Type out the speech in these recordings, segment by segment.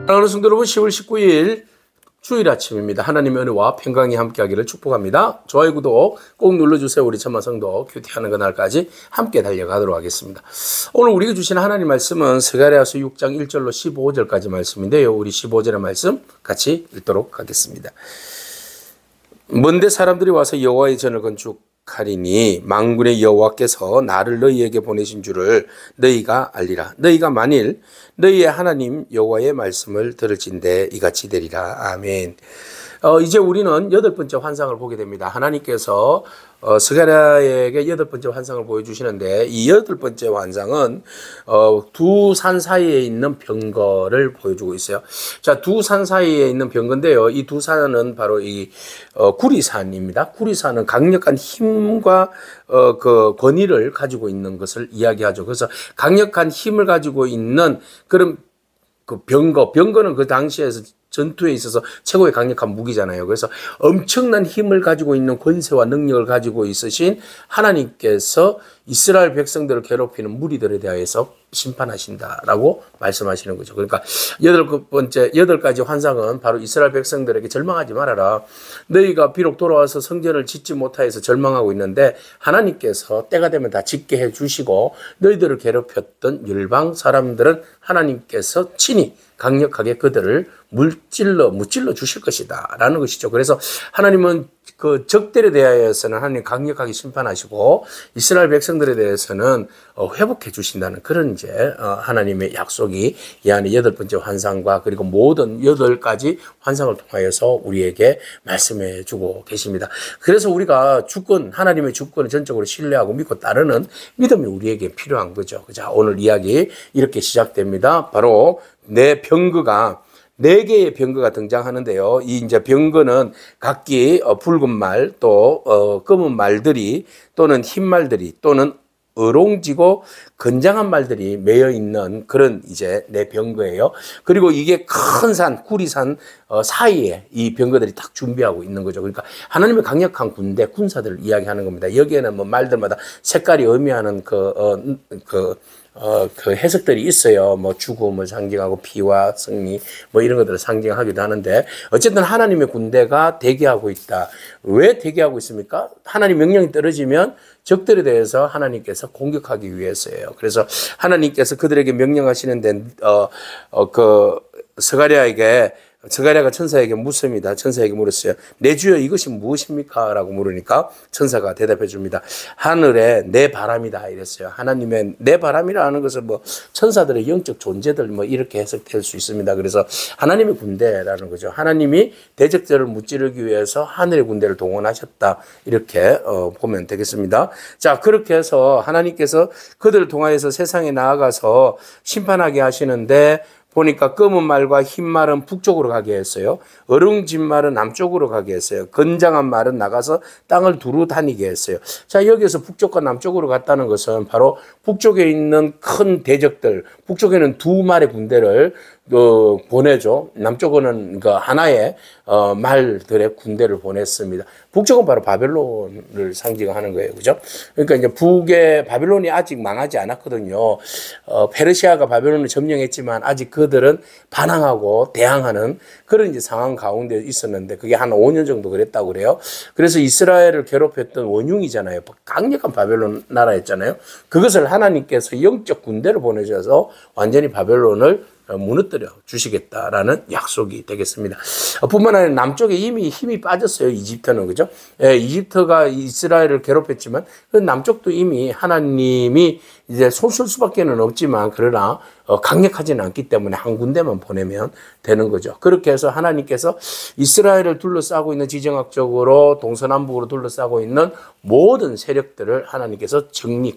사랑하는 성도 여러분, 10월 19일 주일 아침입니다. 하나님의 은혜와 평강이 함께하기를 축복합니다. 좋아요, 구독 꼭 눌러주세요. 우리 천만성도 큐티하는 그날까지 함께 달려가도록 하겠습니다. 오늘 우리가 주신 하나님 말씀은 스가랴서 6장 1절로 15절까지 말씀인데요. 우리 15절의 말씀 같이 읽도록 하겠습니다. 먼데 사람들이 와서 여호와의 전을 건축하리니 만군의 여호와께서 나를 너희에게 보내신 줄을 너희가 알리라. 너희가 만일 너희의 하나님 여호와의 말씀을 들을진대 이같이 되리라. 아멘. 이제 우리는 여덟 번째 환상을 보게 됩니다. 하나님께서 스가랴에게 여덟 번째 환상을 보여주시는데, 이 여덟 번째 환상은 두 산 사이에 있는 병거를 보여주고 있어요. 자, 두 산 사이에 있는 병거인데요. 이 두 산은 바로 이 구리산입니다. 구리산은 강력한 힘과 그 권위를 가지고 있는 것을 이야기하죠. 그래서 강력한 힘을 가지고 있는 그런 그 병거는 그 당시에서 전투에 있어서 최고의 강력한 무기잖아요. 그래서 엄청난 힘을 가지고 있는 권세와 능력을 가지고 있으신 하나님께서 이스라엘 백성들을 괴롭히는 무리들에 대해서 심판하신다라고 말씀하시는 거죠. 그러니까 여덟 가지 환상은 바로 이스라엘 백성들에게 절망하지 말아라. 너희가 비록 돌아와서 성전을 짓지 못하여서 절망하고 있는데 하나님께서 때가 되면 다 짓게 해 주시고, 너희들을 괴롭혔던 열방 사람들은 하나님께서 친히 강력하게 그들을 무찔러 주실 것이다 라는 것이죠. 그래서 하나님은 그 적들에 대하여서는 하나님 강력하게 심판하시고, 이스라엘 백성들에 대해서는 회복해 주신다는 그런 이제 하나님의 약속이 이 안에 여덟 번째 환상과 그리고 모든 여덟 가지 환상을 통하여서 우리에게 말씀해 주고 계십니다. 그래서 우리가 하나님의 주권을 전적으로 신뢰하고 믿고 따르는 믿음이 우리에게 필요한 거죠. 자, 오늘 이야기 이렇게 시작됩니다. 바로 내 병거가 4개의 병거가 등장하는데요. 이 이제 병거는 각기 붉은 말, 또 검은 말들이, 또는 흰 말들이, 또는 어롱지고 건장한 말들이 매여 있는 그런 이제 내 병거예요. 그리고 이게 큰 산, 구리산 사이에 이 병거들이 딱 준비하고 있는 거죠. 그러니까 하나님의 강력한 군사들을 이야기하는 겁니다. 여기에는 뭐 말들마다 색깔이 의미하는 그 해석들이 있어요. 뭐 죽음을 상징하고 피와 승리 뭐 이런 것들을 상징하기도 하는데, 어쨌든 하나님의 군대가 대기하고 있다. 왜 대기하고 있습니까? 하나님 명령이 떨어지면 적들에 대해서 하나님께서 공격하기 위해서예요. 그래서 하나님께서 그들에게 명령하시는데 스가랴가 천사에게 묻습니다. 천사에게 물었어요. 내 주여 이것이 무엇입니까? 라고 물으니까 천사가 대답해 줍니다. 하늘에 내 바람이다 이랬어요. 하나님의 내 바람이라는 것은 뭐 천사들의 영적 존재들 뭐 이렇게 해석될 수 있습니다. 그래서 하나님의 군대라는 거죠. 하나님이 대적들을 무찌르기 위해서 하늘의 군대를 동원하셨다, 이렇게 보면 되겠습니다. 자, 그렇게 해서 하나님께서 그들을 통하여서 세상에 나아가서 심판하게 하시는데, 보니까 검은 말과 흰 말은 북쪽으로 가게 했어요. 어룽진 말은 남쪽으로 가게 했어요. 건장한 말은 나가서 땅을 두루 다니게 했어요. 자, 여기서 북쪽과 남쪽으로 갔다는 것은 바로 북쪽에 있는 큰 대적들, 북쪽에는 두 마리의 군대를 보내죠. 남쪽은 그 하나의 말들의 군대를 보냈습니다. 북쪽은 바로 바벨론을 상징하는 거예요. 그죠? 그러니까 이제 북의 바벨론이 아직 망하지 않았거든요. 페르시아가 바벨론을 점령했지만 아직 그들은 반항하고 대항하는 그런 이제 상황 가운데 있었는데, 그게 한 5년 정도 그랬다고 그래요. 그래서 이스라엘을 괴롭혔던 원흉이잖아요. 강력한 바벨론 나라였잖아요. 그것을 하나님께서 영적 군대를 보내셔서 완전히 바벨론을 무너뜨려 주시겠다라는 약속이 되겠습니다. 뿐만 아니라 남쪽에 이미 힘이 빠졌어요. 이집트는. 그죠? 이집트가 이스라엘을 괴롭혔지만 그 남쪽도 이미 하나님이 이제 손 쓸 수밖에는 없지만, 그러나 강력하지는 않기 때문에 한 군데만 보내면 되는 거죠. 그렇게 해서 하나님께서 이스라엘을 둘러싸고 있는, 지정학적으로 동서남북으로 둘러싸고 있는 모든 세력들을 하나님께서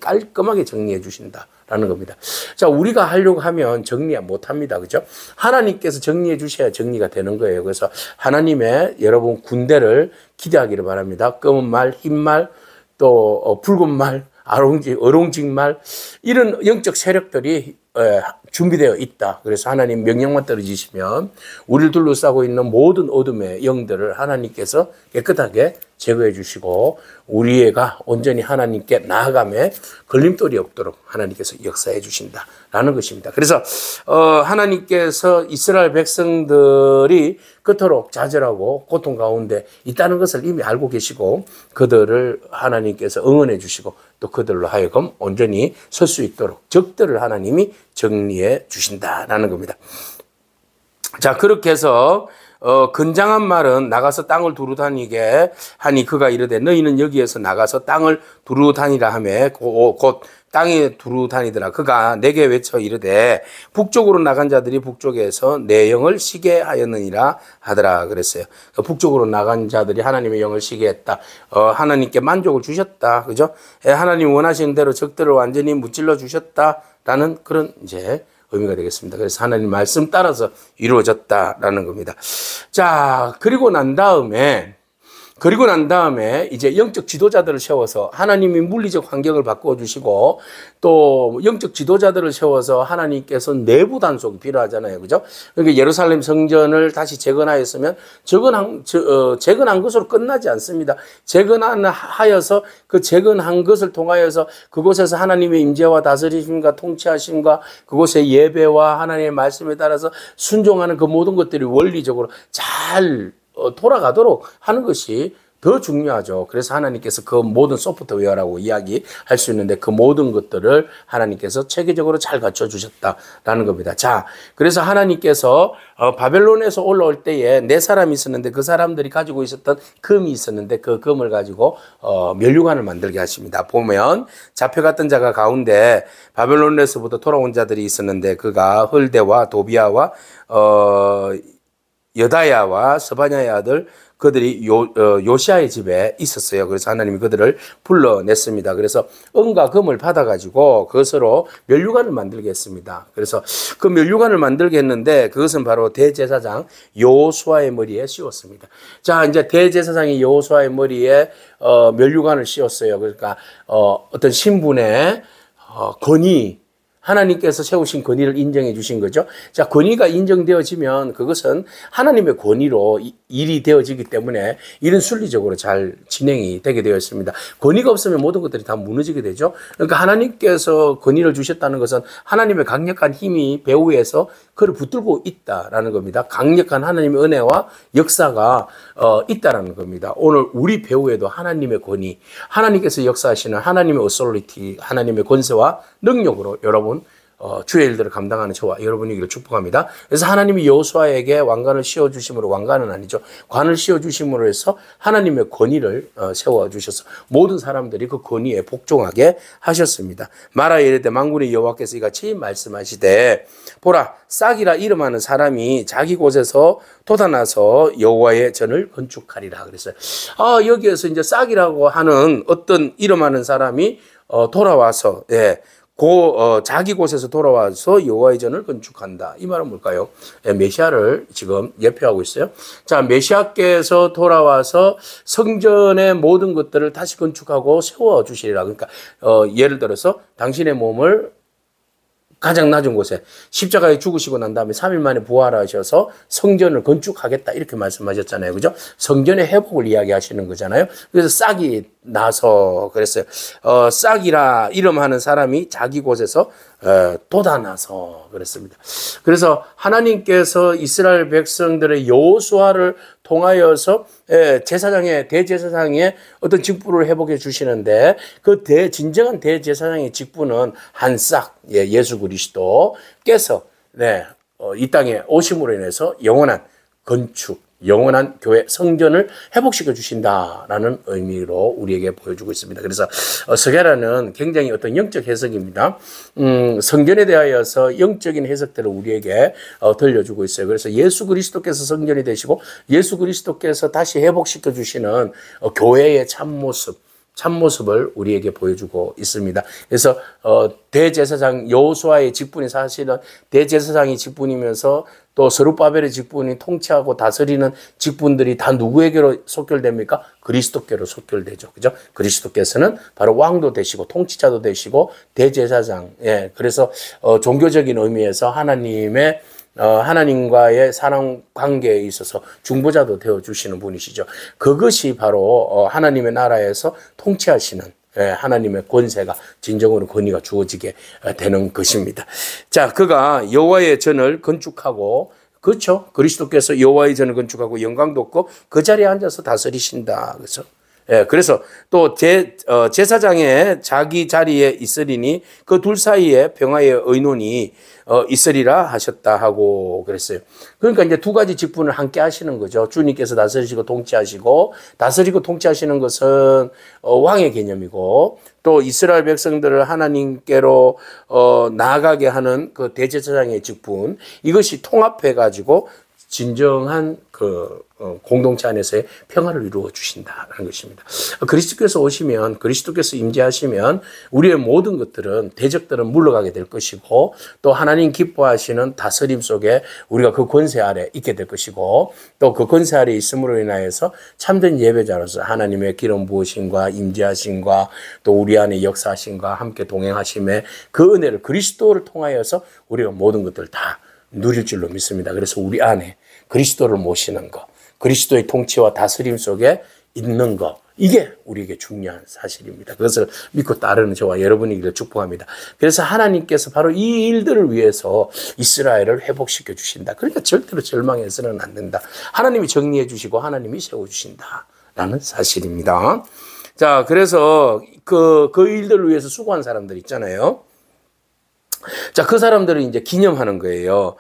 깔끔하게 정리해 주신다라는 겁니다. 자, 우리가 하려고 하면 정리 못 합니다. 그죠? 하나님께서 정리해 주셔야 정리가 되는 거예요. 그래서 하나님의 여러분 군대를 기대하기를 바랍니다. 검은 말, 흰 말, 또 붉은 말, 어롱직 말, 이런 영적 세력들이 준비되어 있다. 그래서 하나님 명령만 떨어지시면 우리를 둘러싸고 있는 모든 어둠의 영들을 하나님께서 깨끗하게 제거해 주시고 우리가 온전히 하나님께 나아감에 걸림돌이 없도록 하나님께서 역사해 주신다라는 것입니다. 그래서 하나님께서 이스라엘 백성들이 그토록 좌절하고 고통 가운데 있다는 것을 이미 알고 계시고 그들을 하나님께서 응원해 주시고 또 그들로 하여금 온전히 설 수 있도록 적들을 하나님이 정리해 주신다라는 겁니다. 자, 그렇게 해서 건장한 말은 나가서 땅을 두루 다니게 하니 그가 이르되 너희는 여기에서 나가서 땅을 두루 다니라 하매 곧 땅에 두루 다니더라. 그가 내게 외쳐 이르되 북쪽으로 나간 자들이 북쪽에서 내 영을 쉬게 하였느니라 하더라 그랬어요. 북쪽으로 나간 자들이 하나님의 영을 쉬게 했다. 하나님께 만족을 주셨다. 그죠? 하나님 원하시는 대로 적들을 완전히 무찔러 주셨다라는 그런 이제 의미가 되겠습니다. 그래서 하나님 말씀 따라서 이루어졌다라는 겁니다. 자, 그리고 난 다음에 이제 영적 지도자들을 세워서 하나님이 물리적 환경을 바꿔주시고 또 영적 지도자들을 세워서 하나님께서 내부 단속이 필요하잖아요. 그죠? 그러니까 예루살렘 성전을 다시 재건하였으면 재건한 것으로 끝나지 않습니다. 재건하여서 그 재건한 것을 통하여서 그곳에서 하나님의 임재와 다스리심과 통치하심과 그곳의 예배와 하나님의 말씀에 따라서 순종하는 그 모든 것들이 원리적으로 잘 돌아가도록 하는 것이 더 중요하죠. 그래서 하나님께서 그 모든 소프트웨어라고 이야기할 수 있는데 그 모든 것들을 하나님께서 체계적으로 잘 갖춰주셨다라는 겁니다. 자, 그래서 하나님께서 바벨론에서 올라올 때에 네 사람이 있었는데 그 사람들이 가지고 있었던 금이 있었는데 그 금을 가지고 면류관을 만들게 하십니다. 보면 잡혀갔던 자가 가운데 바벨론에서부터 돌아온 자들이 있었는데 그가 헐대와 도비아와 여다야와 스바냐의 아들 그들이 요시아의 집에 있었어요. 그래서 하나님이 그들을 불러냈습니다. 그래서 은과 금을 받아가지고 그것으로 면류관을 만들게 했습니다. 그래서 그 면류관을 만들게 했는데 그것은 바로 대제사장 여호수아의 머리에 씌웠습니다. 자, 이제 대제사장이 여호수아의 머리에 면류관을 씌웠어요. 그러니까 어떤 신분의 권위, 하나님께서 세우신 권위를 인정해 주신 거죠. 자, 권위가 인정되어지면 그것은 하나님의 권위로 일이 되어지기 때문에 일은 순리적으로 잘 진행이 되게 되어 있습니다. 권위가 없으면 모든 것들이 다 무너지게 되죠. 그러니까 하나님께서 권위를 주셨다는 것은 하나님의 강력한 힘이 배후에서 그를 붙들고 있다라는 겁니다. 강력한 하나님의 은혜와 역사가 있다라는 겁니다. 오늘 우리 배후에도 하나님의 권위, 하나님께서 역사하시는 하나님의 어소리티, 하나님의 권세와 능력으로 여러분 주의 일들을 감당하는 저와 여러분이기를 축복합니다. 그래서 하나님이 여호수아에게 왕관을 씌워주심으로, 왕관은 아니죠, 관을 씌워주심으로 해서 하나님의 권위를 세워주셔서 모든 사람들이 그 권위에 복종하게 하셨습니다. 말하여 이르되 만군의 여호와께서 이같이 말씀하시되 보라, 싹이라 이름하는 사람이 자기 곳에서 돋아나서 여호와의 전을 건축하리라 그랬어요. 여기에서 이제 싹이라고 하는 어떤 이름하는 사람이 돌아와서 자기 곳에서 돌아와서 여호와의 전을 건축한다. 이 말은 뭘까요? 메시아를 지금 예표하고 있어요. 자, 메시아께서 돌아와서 성전의 모든 것들을 다시 건축하고 세워 주시리라. 그러니까 예를 들어서 당신의 몸을 가장 낮은 곳에 십자가에 죽으시고 난 다음에 3일 만에 부활하셔서 성전을 건축하겠다 이렇게 말씀하셨잖아요. 그죠? 성전의 회복을 이야기하시는 거잖아요. 그래서 싹이 나서 그랬어요. 싹이라 이름하는 사람이 자기 곳에서 돋아나서 그랬습니다. 그래서 하나님께서 이스라엘 백성들의 여호수아를 통하여서 대제사장의 어떤 직분을 회복해 주시는데 그 진정한 대제사장의 직분은 한 싹, 예수 그리스도께서 이 땅에 오심으로 인해서 영원한 건축, 영원한 교회 성전을 회복시켜 주신다라는 의미로 우리에게 보여주고 있습니다. 그래서 스게라는 굉장히 어떤 영적 해석입니다. 성전에 대하여서 영적인 해석들을 우리에게 들려주고 있어요. 그래서 예수 그리스도께서 성전이 되시고 예수 그리스도께서 다시 회복시켜 주시는 교회의 참모습, 참모습을 우리에게 보여주고 있습니다. 그래서 대제사장 여호수아의 직분이 사실은 대제사장이 직분이면서 또 스룹바벨의 직분이 통치하고 다스리는 직분들이 다 누구에게로 속결됩니까? 그리스도께로 속결되죠. 그죠? 그리스도께서는 바로 왕도 되시고 통치자도 되시고 대제사장. 예. 그래서 종교적인 의미에서 하나님과의 사랑 관계에 있어서 중보자도 되어주시는 분이시죠. 그것이 바로 하나님의 나라에서 통치하시는 하나님의 권세가 진정으로 권위가 주어지게 되는 것입니다. 자, 그가 여호와의 전을 건축하고 그렇죠. 그리스도께서 여호와의 전을 건축하고 영광도 없고 그 자리에 앉아서 다스리신다. 그렇죠. 예, 그래서 또 제사장의 자기 자리에 있으리니 그 둘 사이에 평화의 의논이 있으리라 하셨다 하고 그랬어요. 그러니까 이제 두 가지 직분을 함께 하시는 거죠. 주님께서 다스리시고 통치하시고 다스리고 통치하시는 것은 왕의 개념이고 또 이스라엘 백성들을 하나님께로 나아가게 하는 그 대제사장의 직분 이것이 통합해 가지고 진정한 공동체 안에서의 평화를 이루어 주신다는 것입니다. 그리스도께서 오시면 그리스도께서 임재하시면 우리의 모든 것들은 대적들은 물러가게 될 것이고 또 하나님 기뻐하시는 다스림 속에 우리가 그 권세 아래 있게 될 것이고 또 그 권세 아래 있음으로 인하여서 참된 예배자로서 하나님의 기름 부으심과 임재하심과 또 우리 안에 역사하심과 함께 동행하심에 그 은혜를 그리스도를 통하여서 우리가 모든 것들을 다 누릴 줄로 믿습니다. 그래서 우리 안에 그리스도를 모시는 것, 그리스도의 통치와 다스림 속에 있는 것, 이게 우리에게 중요한 사실입니다. 그것을 믿고 따르는 저와 여러분이기를 축복합니다. 그래서 하나님께서 바로 이 일들을 위해서 이스라엘을 회복시켜 주신다. 그러니까 절대로 절망해서는 안 된다. 하나님이 정리해 주시고 하나님이 세워주신다라는 사실입니다. 자, 그래서 그 일들을 위해서 수고한 사람들 있잖아요. 자, 그 사람들을 이제 기념하는 거예요.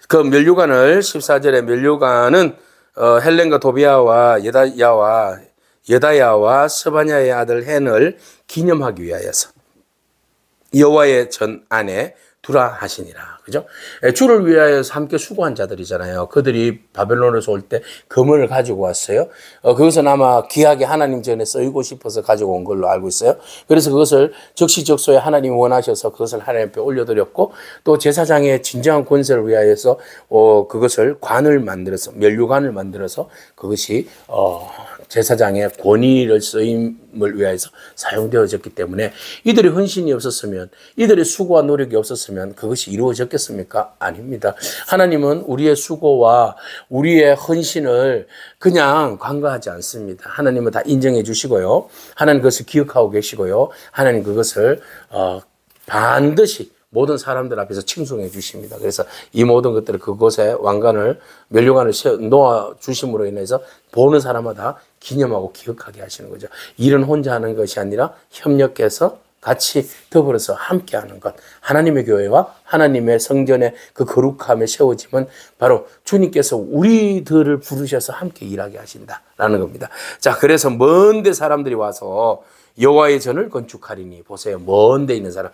그 면류관을 14절에 면류관은 헬렌과 도비아와 여다야와 스바냐의 아들 헨을 기념하기 위하여서 여호와의 전 안에 두라 하시니라. 그죠? 주를 위하여서 함께 수고한 자들이잖아요. 그들이 바벨론에서 올 때 금을 가지고 왔어요. 그것은 아마 귀하게 하나님 전에 쓰이고 싶어서 가지고 온 걸로 알고 있어요. 그래서 그것을 적시적소에 하나님이 원하셔서 그것을 하나님 앞에 올려드렸고 또 제사장의 진정한 권세를 위하여서 그것을 관을 만들어서 면류관을 만들어서 그것이 제사장의 권위를 쓰임을 위해서 사용되어졌기 때문에 이들의 헌신이 없었으면 이들의 수고와 노력이 없었으면 그것이 이루어졌겠습니까? 아닙니다. 하나님은 우리의 수고와 우리의 헌신을 그냥 간과하지 않습니다. 하나님은 다 인정해 주시고요. 하나님 그것을 기억하고 계시고요. 하나님 그것을 반드시 모든 사람들 앞에서 칭송해 주십니다. 그래서 이 모든 것들을 그곳에 면류관을 놓아 주심으로 인해서 보는 사람마다 기념하고 기억하게 하시는 거죠. 일은 혼자 하는 것이 아니라 협력해서 같이 더불어서 함께 하는 것. 하나님의 교회와 하나님의 성전의 그 거룩함에 세워짐은 바로 주님께서 우리들을 부르셔서 함께 일하게 하신다라는 겁니다. 자, 그래서 먼데 사람들이 와서 여호와의 전을 건축하리니 보세요. 먼데 있는 사람,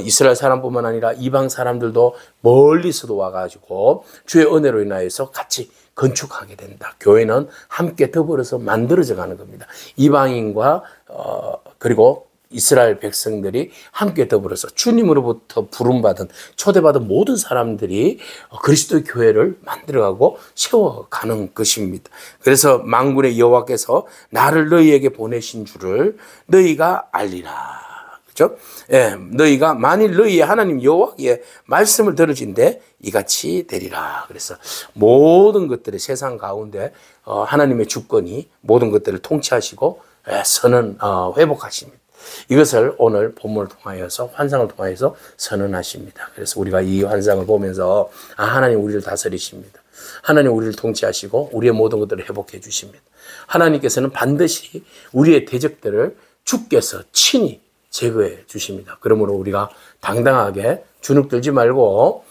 이스라엘 사람뿐만 아니라 이방 사람들도 멀리서도 와가지고 주의 은혜로 인하여서 같이 건축하게 된다. 교회는 함께 더불어서 만들어져 가는 겁니다. 이방인과 그리고 이스라엘 백성들이 함께 더불어서 주님으로부터 부름받은 초대받은 모든 사람들이 그리스도의 교회를 만들어가고 세워가는 것입니다. 그래서 만군의 여호와께서 나를 너희에게 보내신 줄을 너희가 알리라. 그렇죠? 예, 너희가 만일 너희의 하나님 여호와의 말씀을 들으신데 이같이 되리라. 그래서 모든 것들이 세상 가운데 하나님의 주권이 모든 것들을 통치하시고 선은 회복하십니다. 이것을 오늘 본문을 통하여서 환상을 통하여서 선언하십니다. 그래서 우리가 이 환상을 보면서 하나님 우리를 다스리십니다. 하나님 우리를 통치하시고 우리의 모든 것들을 회복해 주십니다. 하나님께서는 반드시 우리의 대적들을 주께서 친히 제거해 주십니다. 그러므로 우리가 당당하게 주눅들지 말고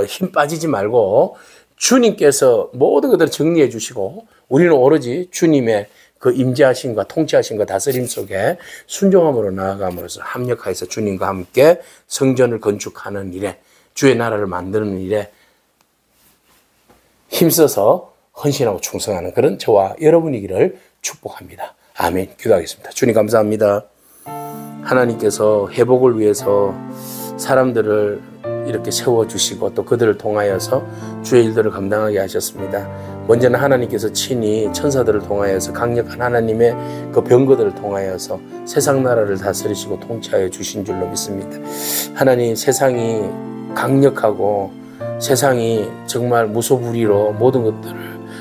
힘 빠지지 말고 주님께서 모든 것들을 정리해 주시고 우리는 오로지 주님의 그 임재하심과 통치하심과 다스림 속에 순종함으로 나아감으로써 합력하여서 주님과 함께 성전을 건축하는 일에 주의 나라를 만드는 일에 힘써서 헌신하고 충성하는 그런 저와 여러분이기를 축복합니다. 아멘. 기도하겠습니다. 주님 감사합니다. 하나님께서 회복을 위해서 사람들을 이렇게 세워주시고 또 그들을 통하여서 주의 일들을 감당하게 하셨습니다. 먼저는 하나님께서 친히 천사들을 통하여서 강력한 하나님의 그 병거들을 통하여서 세상 나라를 다스리시고 통치하여 주신 줄로 믿습니다. 하나님, 세상이 강력하고 세상이 정말 무소불위로 모든 것들을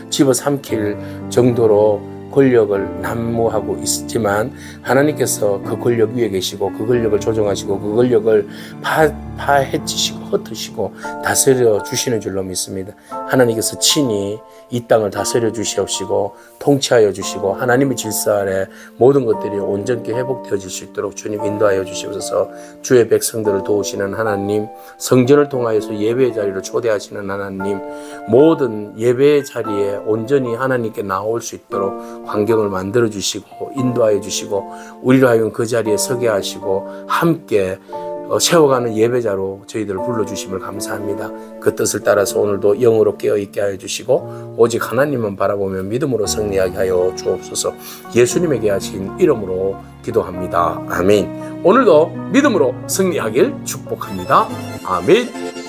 집어삼킬 정도로 권력을 난무하고 있지만 하나님께서 그 권력 위에 계시고 그 권력을 조정하시고 그 권력을 파헤치시고 흩으시고 다스려 주시는 줄로 믿습니다. 하나님께서 친히 이 땅을 다스려 주시옵시고 통치하여 주시고 하나님의 질서 아래 모든 것들이 온전히 회복되어질 수 있도록 주님 인도하여 주시옵소서. 주의 백성들을 도우시는 하나님, 성전을 통하여서 예배의 자리로 초대하시는 하나님, 모든 예배의 자리에 온전히 하나님께 나올 수 있도록 환경을 만들어 주시고 인도하여 주시고 우리로 하여금 그 자리에 서게 하시고 함께 세워가는 예배자로 저희들을 불러주심을 감사합니다. 그 뜻을 따라서 오늘도 영으로 깨어있게 하여 주시고 오직 하나님만 바라보며 믿음으로 승리하게 하여 주옵소서. 예수님에게 하신 이름으로 기도합니다. 아멘. 오늘도 믿음으로 승리하길 축복합니다. 아멘.